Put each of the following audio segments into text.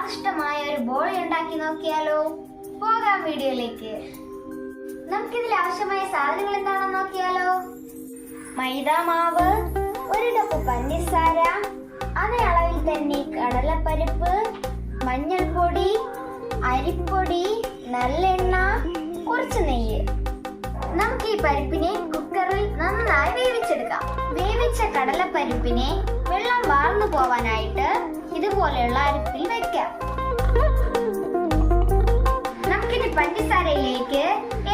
സ്വാദിഷ്ടമായ ഒരു ബോളി ഉണ്ടാക്കി നോക്കിയാലോ? പോകാം വീഡിയോയിലേക്ക്. നമുക്കിതിൽ ആവശ്യമായ സാധനങ്ങൾ എന്താണെന്ന് നോക്കിയാലോ? മൈദാ മാവ്, 1 കപ്പ് പഞ്ചസാര, അതേ അളവിൽ തന്നെ കടലപ്പരിപ്പ്, മഞ്ഞൾപ്പൊടി, അരിപ്പൊടി, നല്ലെണ്ണ, കുറച്ച് നെയ്യ്. നമുക്ക് ഈ പരിപ്പിനെ കുക്കറിൽ നന്നായി വേവിച്ചെടുക്കാം. വേവിച്ച കടലപ്പരിപ്പിനെ വെള്ളം വാർന്നു പോവാനായിട്ട് ഇതുപോലെയുള്ള അരിപ്പിൽ വെക്കാം. നമുക്കിനി പഞ്ചസാരയിലേക്ക്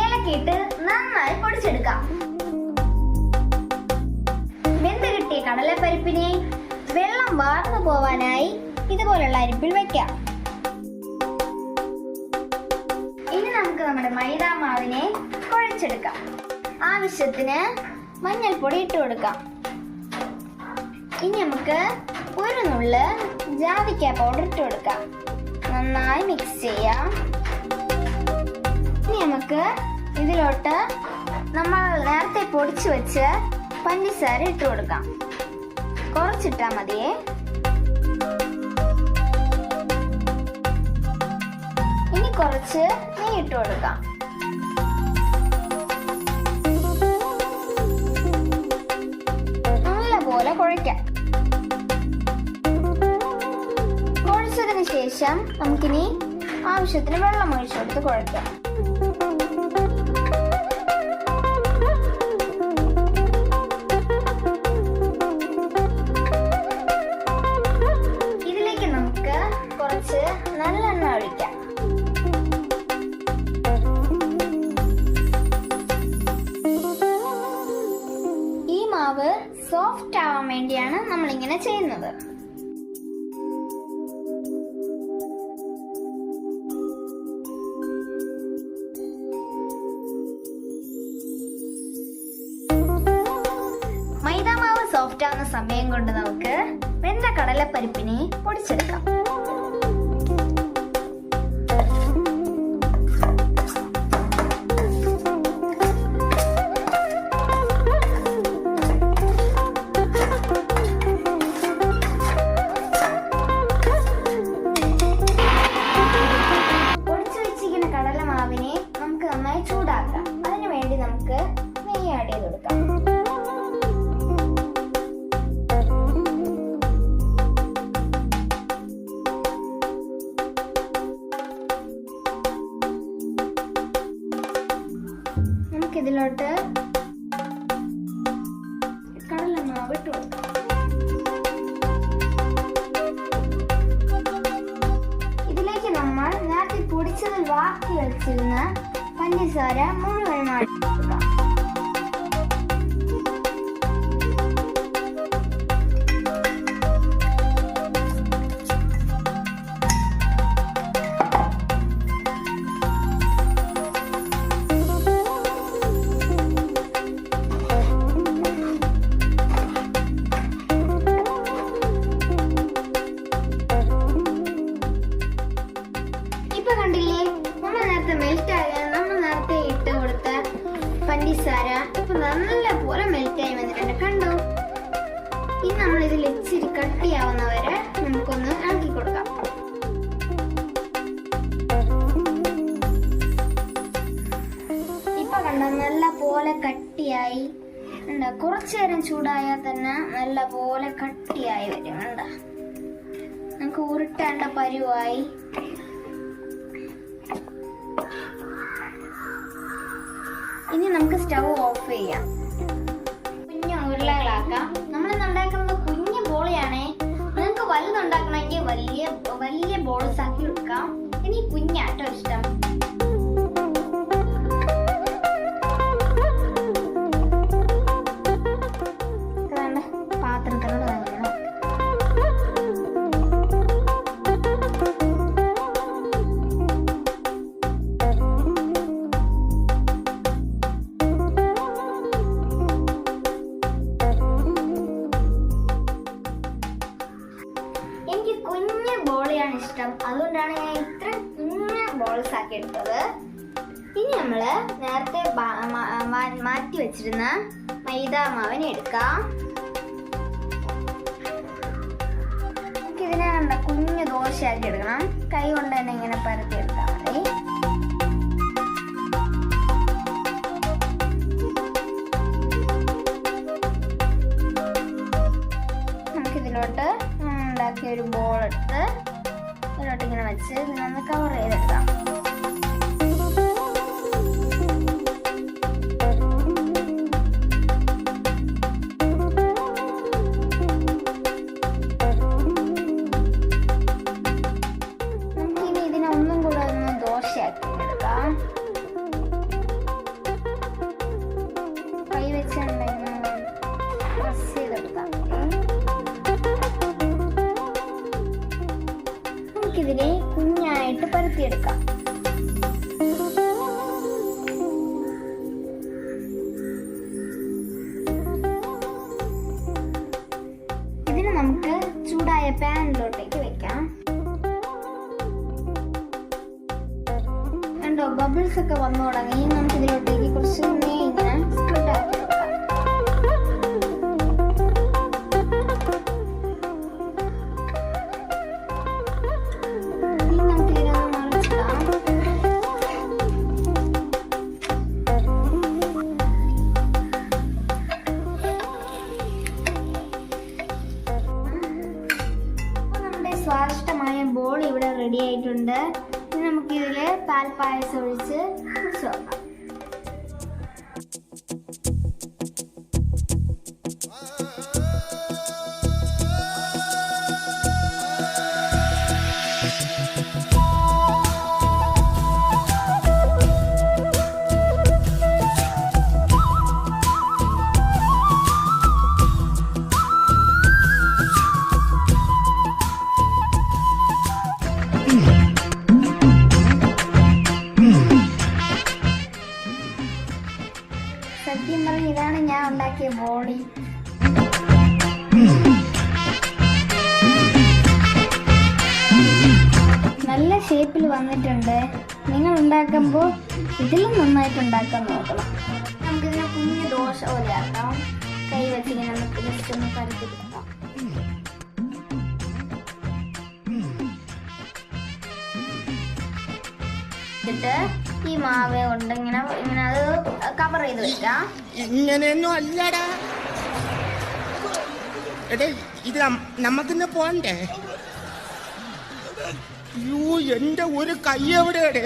ഏലക്കയിട്ട് നന്നായി പൊടിച്ചെടുക്കാം. വെന്ത് കിട്ടിയ കടലപ്പരിപ്പിനെ വെള്ളം വാർന്നു പോവാനായി ഇതുപോലുള്ള അരിപ്പിൽ വെക്കാം. ഇനി നമുക്ക് നമ്മുടെ മൈദാ മാവിനെ കുഴച്ചെടുക്കാം. ആവശ്യത്തിന് മഞ്ഞൾപ്പൊടി ഇട്ട് കൊടുക്കാം. ഇനി നമുക്ക് 1 നുള്ള് ജാതിക്ക പൗഡർ ഇട്ട് കൊടുക്കാം. നന്നായി മിക്സ് ചെയ്യാം. ഇനി നമുക്ക് ഇതിലോട്ട് നമ്മൾ നേരത്തെ പൊടിച്ചു വെച്ച് പഞ്ചസാര ഇട്ട് കൊടുക്കാം. കുറച്ചിട്ടാ മതിയേ. ഇനി കുറച്ച് നെയ്യ് ഇട്ട് കൊടുക്കാം. നല്ലപോലെ കുഴയ്ക്കാം. കുഴച്ചതിന് ശേഷം നമുക്കിനി ആവശ്യത്തിന് വെള്ളം ഒഴിച്ചെടുത്ത് കുഴയ്ക്കാം. ഇതിലേക്ക് നമുക്ക് കുറച്ച് നല്ലെണ്ണ ഒഴിക്കാം. ഈ മാവ് സോഫ്റ്റ് ആവാൻ വേണ്ടിയാണ് നമ്മൾ ഇങ്ങനെ ചെയ്യുന്നത്. മൈദാമാവ് സോഫ്റ്റ് ആവുന്ന സമയം കൊണ്ട് നമുക്ക് വെന്ത കടലപ്പരിപ്പിനെ പൊടിച്ചെടുക്കാം. പൊടിച്ചു വെച്ചിരിക്കുന്ന കടലമാവിനെ നമുക്ക് നന്നായി ചൂടാക്കാം. അതിനുവേണ്ടി നമുക്ക് നെയ്യ് ആഡ് ചെയ്ത് കൊടുക്കാം. നമുക്കിതിലോട്ട് കടലമാവ് ഇട്ട് കൊടുക്കാം. ഇതിലേക്ക് നമ്മൾ നേരത്തെ പൊടിച്ചതിൽ ബാക്കി വെച്ചിരുന്ന പഞ്ചസാര മുഴുവൻ ആഡ് കൊടുക്കാം. കണ്ടില്ലേ, നമ്മൾ നേരത്തെ ഇട്ട് കൊടുത്ത പഞ്ചസാര ഇപ്പൊ നല്ല പോലെ മെൽറ്റായി വന്നിട്ടുണ്ട്. കണ്ടോ? ഇനി നമ്മൾ ഇതിൽ ഇച്ചിരി കട്ടിയാവുന്നവരെ നമുക്കൊന്ന് ഇളക്കി കൊടുക്കാം. ഇപ്പൊ കണ്ടോ, നല്ല പോലെ കട്ടിയായി. കുറച്ചു നേരം ചൂടായാൽ തന്നെ നല്ല പോലെ കട്ടിയായി വരും. കണ്ട, നമുക്ക് ഉരുട്ടേണ്ട പരുവായി. ഇനി നമുക്ക് സ്റ്റൗ ഓഫ് ചെയ്യാം. കുഞ്ഞു ഉരുളകളാക്കാം. നമ്മൾ ഉണ്ടാക്കുന്നത് കുഞ്ഞു ബോളിയാണേ. നിങ്ങൾക്ക് വലുതുണ്ടാക്കണമെങ്കിൽ വലിയ ബോൾസ് ആക്കി എടുക്കാം. ഇനി കുഞ്ഞാട്ടോ ഇഷ്ടം. പാത്രത്തിനോട് നൽകണം. എനിക്ക് കുഞ്ഞു ബോളിയാണ് ഇഷ്ടം. അതുകൊണ്ടാണ് ഞാൻ ഇത്ര കുഞ്ഞു ബോൾസ് ആക്കി എടുത്തത്. ഇനി നമ്മള് നേരത്തെ മാറ്റി വെച്ചിരുന്ന മൈദാ മാവിനെ എടുക്കാം. ഇതിനെ കണ്ട കുഞ്ഞു ദോശയാക്കി എടുക്കണം. കൈ കൊണ്ട് തന്നെ ഇങ്ങനെ പരത്തി എടുത്താൽ മതി. നമുക്കിതിലോട്ട് ഉണ്ടാക്കിയ ഒരു ബോൾ എടുത്ത് ഇതിലോട്ട് ഇങ്ങനെ വെച്ച് ഇതിനൊന്ന് കവർ ചെയ്തെടുക്കാം. കൈ വെച്ചുണ്ടെങ്കിൽ പ്രസ് ചെയ്തെടുക്കാം. നമുക്കിതിനെ കുഞ്ഞായിട്ട് പരത്തിയെടുക്കാം. ഇതിന് നമുക്ക് ചൂടായ പാനിലോട്ടേക്ക് വെക്കാം. ബബിൾസ് ഒക്കെ വന്നു തുടങ്ങി. നമുക്ക് ഇതിലോട്ടേക്ക് കുറച്ച് നെയ്യ് ഇങ്ങനെ സ്പ്രെഡ് ആക്കി വെക്കാം. ഇനി നമുക്ക് ഇതിനൊന്ന് മറിച്ചിടാം. നമ്മുടെ സ്വാദിഷ്ടമായ ബോൾ ഇവിടെ റെഡി ആയിട്ടുണ്ട്. നമുക്ക് ഇതില് പാൽപ്പായസം ഒഴിച്ച് കുടിച്ചു നോക്കാം. സത്യം പറഞ്ഞ ഇതാണ് ഞാൻ ഉണ്ടാക്കിയ ബോളി. നല്ല ഷേപ്പിൽ വന്നിട്ടുണ്ട്. നിങ്ങൾ ഉണ്ടാക്കുമ്പോൾ ഇതിലും നന്നായിട്ട് ഉണ്ടാക്കാൻ നോക്കണം. നമുക്കിതിനെ കുഞ്ഞു ദോശ പോലെ ആക്കാം. കൈ വെച്ചിങ്ങനെ നമുക്ക് ജസ്റ്റ് ഒന്ന് പരത്തിയെടുക്കാം. എന്നിട്ട് ഈ മാവ് കൊണ്ട് ഇങ്ങനെ അത് കവർ ചെയ്ത് വെക്കാം. ഇങ്ങനെയൊന്നും അല്ലടാ. എടേ ഇത് നമുക്കിന്ന് പോണ്ടേ? യോ എന്റെ ഒരു കൈ എവിടെയാടേ?